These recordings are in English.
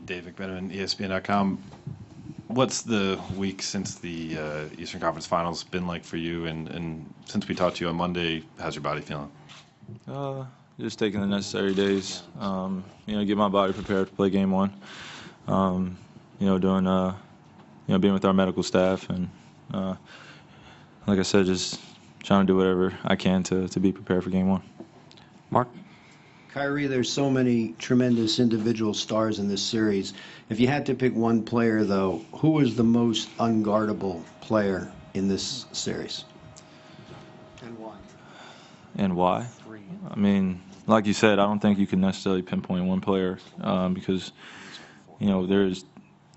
Dave McMenamin, ESPN.com. What's the week since the Eastern Conference Finals been like for you? And since we talked to you on Monday, how's your body feeling? Just taking the necessary days, get my body prepared to play game one. Doing, being with our medical staff and, like I said, just trying to do whatever I can to be prepared for game one. Mark? Kyrie, there's so many tremendous individual stars in this series. If you had to pick one player, though, who was the most unguardable player in this series? And why? And why? Three. I mean, like you said, I don't think you can necessarily pinpoint one player because, there's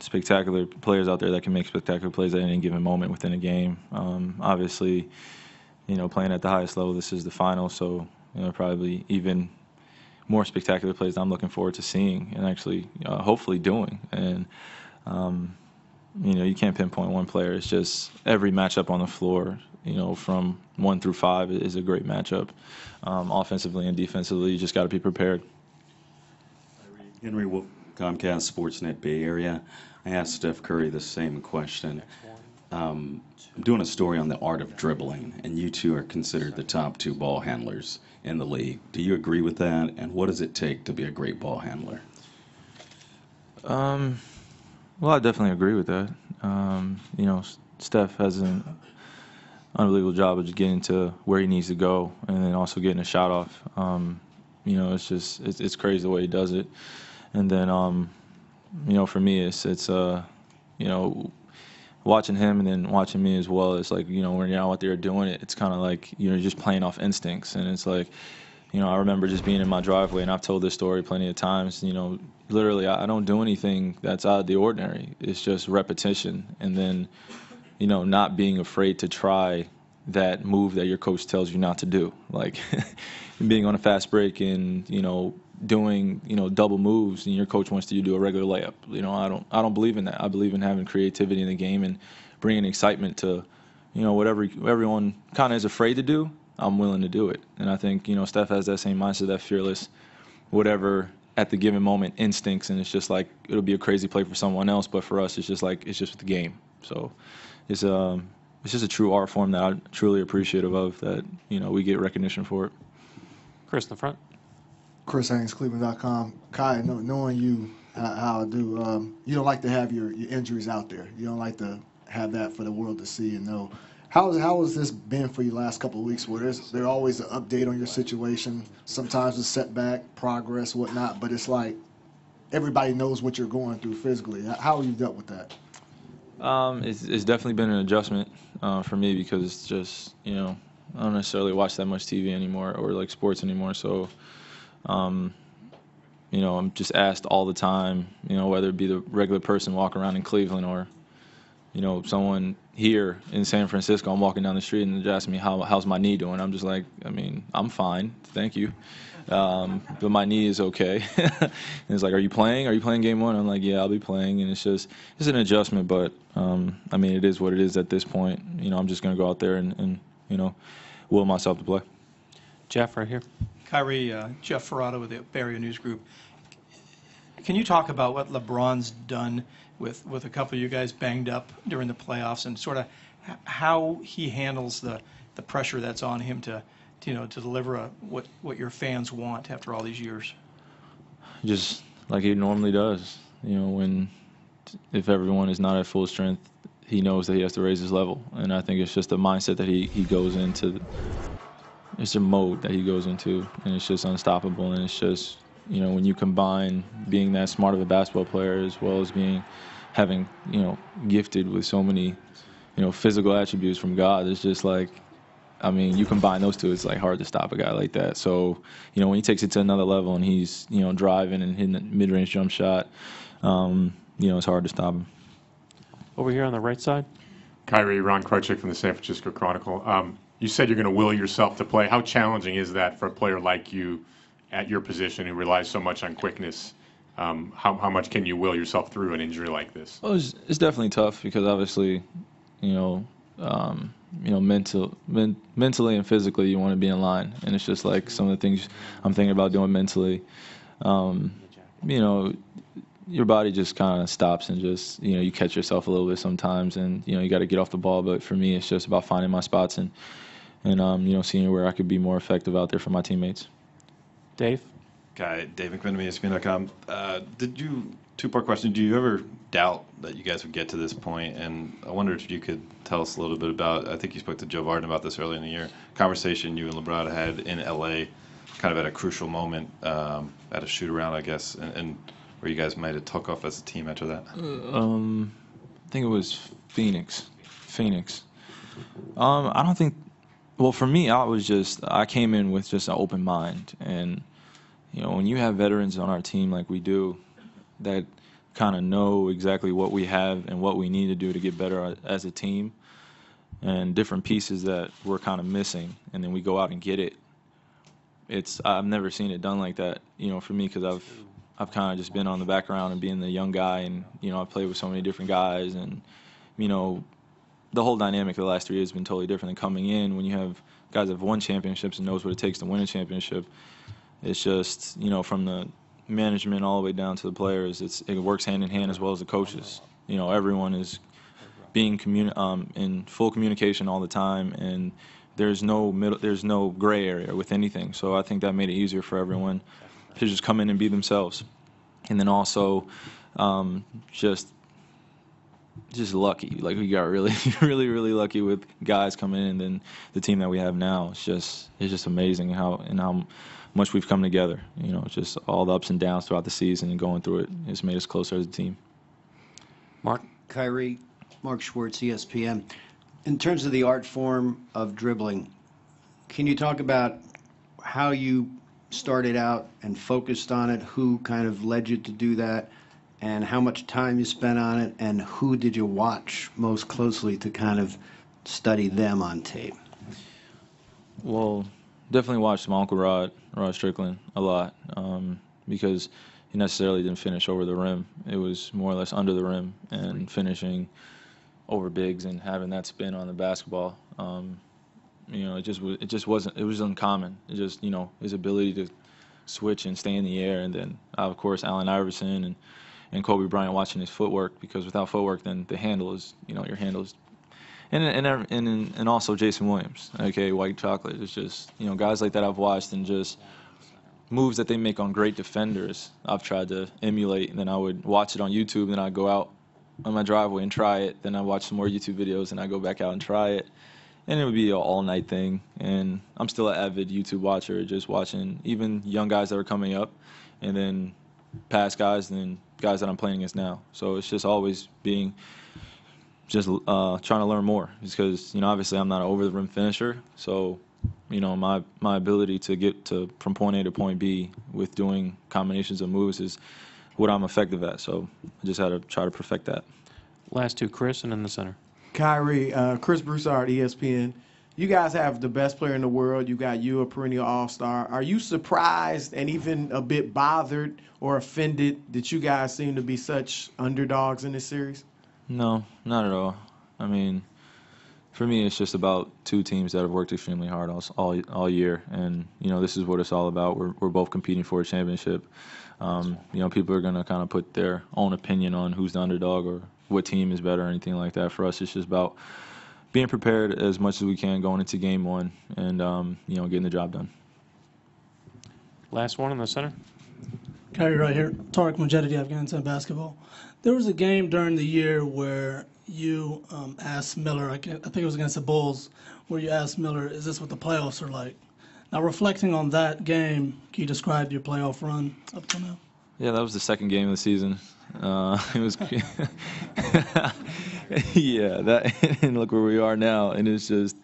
spectacular players out there that can make spectacular plays at any given moment within a game. Obviously, playing at the highest level, this is the final, so, probably even more spectacular plays I'm looking forward to seeing and actually hopefully doing. And, you can't pinpoint one player. It's just every matchup on the floor, from 1 through 5 is a great matchup. Offensively and defensively, you just got to be prepared. Henry, Comcast Sportsnet Bay Area. I asked Steph Curry the same question. I'm doing a story on the art of dribbling, and you two are considered the top 2 ball handlers in the league. Do you agree with that? And what does it take to be a great ball handler? Well, I definitely agree with that. Steph has an unbelievable job of just getting to where he needs to go and then also getting a shot off. It's crazy the way he does it. And then, for me, it's watching him and then watching me as well. It's like, when you're out there doing it, it's kind of like, you're just playing off instincts. And it's like, I remember just being in my driveway, and I've told this story plenty of times, literally I don't do anything that's out of the ordinary. It's just repetition. And then, not being afraid to try that move that your coach tells you not to do. Like being on a fast break and, doing, double moves, and your coach wants you to do a regular layup. I don't believe in that. I believe in having creativity in the game and bringing excitement to, whatever everyone kind of is afraid to do. I'm willing to do it. And I think, Steph has that same mindset, that fearless, whatever at the given moment instincts, and it's just like it'll be a crazy play for someone else, but for us, it's just the game. So it's just a true art form that I'm truly appreciative of. That we get recognition for it. Chris in the front. Chris Haynes, Cleveland.com. Kai, knowing you, how I do, you don't like to have your injuries out there. You don't like to have that for the world to see and know. How has this been for you last couple of weeks where there's always an update on your situation, sometimes a setback, progress, whatnot, but it's like everybody knows what you're going through physically. How have you dealt with that? It's definitely been an adjustment for me because it's just, I don't necessarily watch that much TV anymore or like sports anymore. So, I'm just asked all the time, whether it be the regular person walking around in Cleveland or, someone here in San Francisco. I'm walking down the street and they're asking me, how's my knee doing? I'm just like, I'm fine. Thank you. But my knee is okay. And it's like, are you playing? Are you playing game one? I'm like, yeah, I'll be playing. And it's an adjustment, but, it is what it is at this point. I'm just going to go out there and will myself to play. Jeff, right here. Kyrie, Jeff Ferrata with the Bay Area News Group. Can you talk about what LeBron's done with a couple of you guys banged up during the playoffs and sort of how he handles the pressure that's on him to deliver what your fans want after all these years? Just like he normally does. If everyone is not at full strength, he knows that he has to raise his level. And I think it's just a mindset that he goes into. It's a mode that he goes into, and it's just unstoppable. And it's just, when you combine being that smart of a basketball player as well as having gifted with so many, physical attributes from God, it's just like, you combine those two, it's like hard to stop a guy like that. So, when he takes it to another level and he's, driving and hitting a mid-range jump shot, it's hard to stop him. Over here on the right side. Kyrie, Ron Krychek from the San Francisco Chronicle. You said you're going to will yourself to play. How challenging is that for a player like you at your position who relies so much on quickness? How much can you will yourself through an injury like this? Well, it's definitely tough because obviously, mentally and physically you want to be in line. And it's just like some of the things I'm thinking about doing mentally. your body just kind of stops and just, you catch yourself a little bit sometimes, and, you got to get off the ball. But for me, it's just about finding my spots and seeing where I could be more effective out there for my teammates. Dave? Dave McMenamin, ESPN.com. Two-part question. Do you ever doubt that you guys would get to this point? And I wonder if you could tell us a little bit about, I think you spoke to Joe Varden about this early in the year, conversation you and LeBron had in L.A., kind of at a crucial moment, at a shoot-around, I guess, and where you guys might have took off as a team after that. I think it was Phoenix. I don't think. Well, for me, I came in with just an open mind, and when you have veterans on our team like we do, that kind of know exactly what we have and what we need to do to get better as a team, and different pieces that we're kind of missing, and then we go out and get it. I've never seen it done like that, for me, because I've kind of just been on the background and being the young guy, and I've played with so many different guys, and the whole dynamic of the last 3 years has been totally different than coming in when you have guys that have won championships and knows what it takes to win a championship. It's just, from the management all the way down to the players, it works hand in hand as well as the coaches. Everyone is being in full communication all the time, and there's no gray area with anything. So I think that made it easier for everyone to just come in and be themselves. And then also just lucky. Like, we got really, really, really lucky with guys coming in, and then the team that we have now. It's just amazing how much we've come together. Just all the ups and downs throughout the season and going through it has made us closer as a team. Mark? Kyrie, Mark Schwartz, ESPN. In terms of the art form of dribbling, can you talk about how you started out and focused on it, who kind of led you to do that, and how much time you spent on it, and who did you watch most closely to kind of study them on tape? Well, definitely watched my uncle Rod Strickland a lot, because he necessarily didn't finish over the rim. It was more or less under the rim and finishing over bigs and having that spin on the basketball. It was uncommon. It just, his ability to switch and stay in the air, and then of course Allen Iverson and Kobe Bryant, watching his footwork, because without footwork, then the handle is, your handle is, and also Jason Williams, aka White Chocolate. It's just, guys like that I've watched, and just moves that they make on great defenders I've tried to emulate, and then I would watch it on YouTube, and then I'd go out on my driveway and try it. Then I watch some more YouTube videos, and I go back out and try it. And it would be an all-night thing. And I'm still an avid YouTube watcher, just watching even young guys that are coming up, and then past guys, and then guys that I'm playing against now. So it's just always being just trying to learn more. Just because, obviously I'm not an over-the-rim finisher. So, my ability to get from point A to point B with doing combinations of moves is what I'm effective at. So I just had to try to perfect that. Last two, Chris, and in the center. Kyrie, Chris Broussard, ESPN. You guys have the best player in the world. You got a perennial all-star. Are you surprised and even a bit bothered or offended that you guys seem to be such underdogs in this series? No, not at all. I mean, for me, it's just about two teams that have worked extremely hard all year, and this is what it's all about. We're both competing for a championship. People are gonna kind of put their own opinion on who's the underdog or what team is better or anything like that. For us, it's just about being prepared as much as we can going into game one, and getting the job done. Last one in the center. Kyrie right here. Tariq Mujahid, Afghanistan basketball. There was a game during the year where you asked Miller, I think it was against the Bulls, where you asked Miller, is this what the playoffs are like? Now, reflecting on that game, can you describe your playoff run up till now? Yeah, that was the second game of the season. It was, yeah, and look where we are now. And it's just,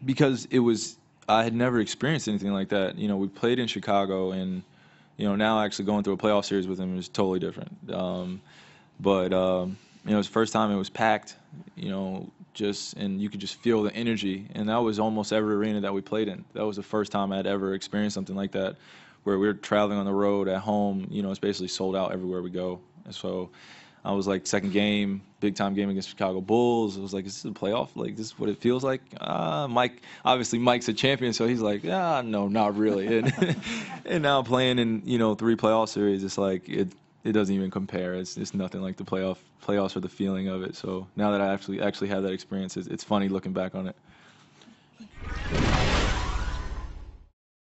because I had never experienced anything like that. We played in Chicago, and, now actually going through a playoff series with him is totally different. But it was the first time it was packed, and you could just feel the energy. And that was almost every arena that we played in. That was the first time I'd ever experienced something like that, where we were traveling on the road at home. It's basically sold out everywhere we go. And so I was like second game, big time game against Chicago Bulls. I was like, is this a playoff? Like, this is what it feels like? Mike's a champion, so he's like, no, not really. And now playing in, 3 playoff series, it's like, it doesn't even compare. It's nothing like the playoffs or the feeling of it. So now that I actually had that experience, it's funny looking back on it.